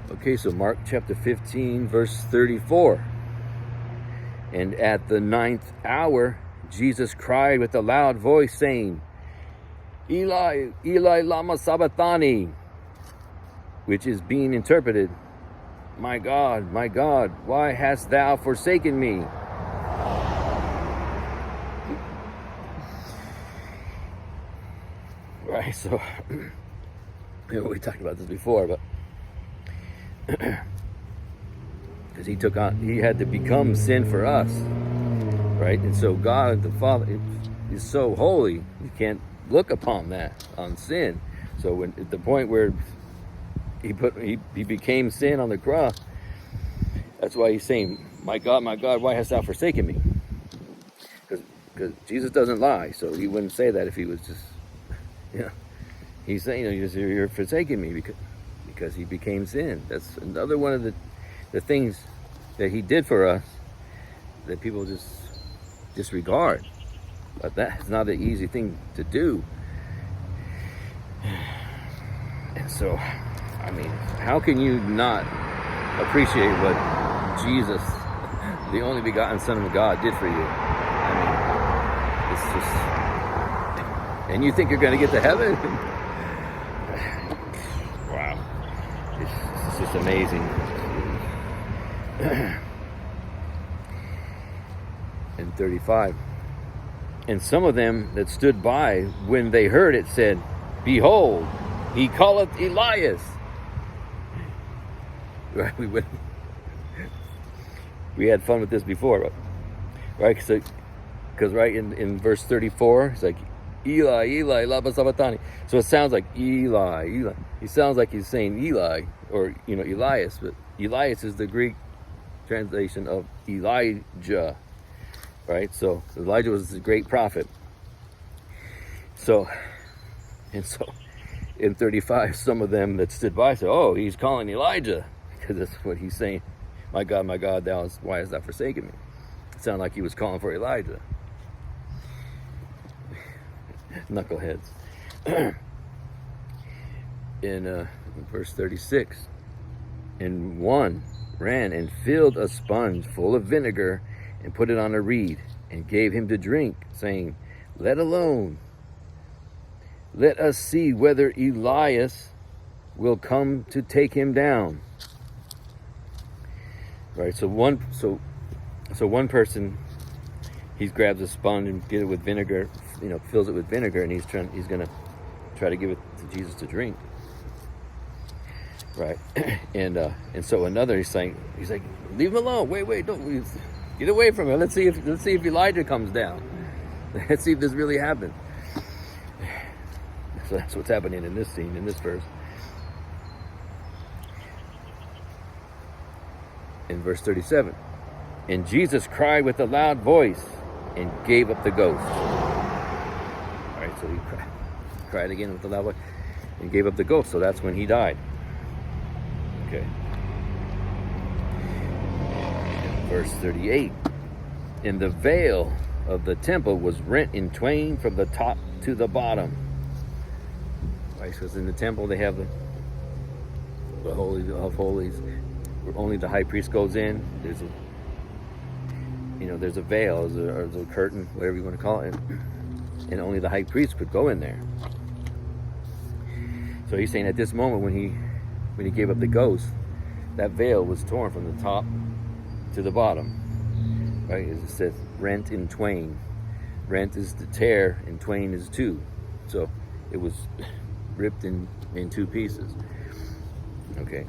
Okay, so Mark chapter 15, verse 34. And at the 9th hour, Jesus cried with a loud voice, saying, Eli, Eli, lama sabachthani, which is being interpreted, my God, why hast thou forsaken me? Right, so we talked about this before, but because he had to become sin for us, right? And so God the Father is so holy, you can't look upon that, on sin. So when at the point where he became sin on the cross, that's why he's saying, my God, why hast thou forsaken me? Because Jesus doesn't lie, so he wouldn't say that if he was just, he's saying, you're forsaking me because he became sin. That's another one of the things that he did for us that people just disregard. But that's not an easy thing to do. And so, I mean, how can you not appreciate what Jesus, the only begotten Son of God, did for you? I mean, it's just, and you think you're going to get to heaven? Wow. It's just amazing. And 35. And some of them that stood by, when they heard it, said, Behold, he calleth Elias. Right? We had fun with this before, right? Because right in verse 34, it's like, Eli, Eli, lama sabachthani. So it sounds like Eli. He sounds like he's saying Eli, or Elias, but Elias is the Greek translation of Elijah, right? So Elijah was a great prophet. So in 35, some of them that stood by said, "Oh, he's calling Elijah," because that's what he's saying. My God, why hast thou forsaken me? It sounded like he was calling for Elijah. Knuckleheads. In verse 36, and one ran and filled a sponge full of vinegar and put it on a reed and gave him to drink, saying, Let alone, let us see whether Elias will come to take him down. Right, so one person, he grabs a sponge and get it with vinegar, fills it with vinegar, and he's gonna try to give it to Jesus to drink. Right, and so another, he's like, leave him alone. Wait, don't get away from him. Let's see if Elijah comes down. Let's see if this really happened. So that's what's happening in this scene, in this verse. In verse 37, and Jesus cried with a loud voice and gave up the ghost. All right, so he cried again with a loud voice and gave up the ghost. So that's when he died. Okay. Verse 38, and the veil of the temple was rent in twain from the top to the bottom. Right, because in the temple they have the Holy of Holies, where only the high priest goes in. There's a veil, or a curtain, whatever you want to call it, and only the high priest could go in there. So he's saying at this moment when he gave up the ghost, that veil was torn from the top to the bottom. Right? As it says, rent in twain. Rent is to tear, and twain is two. So it was ripped in two pieces. Okay.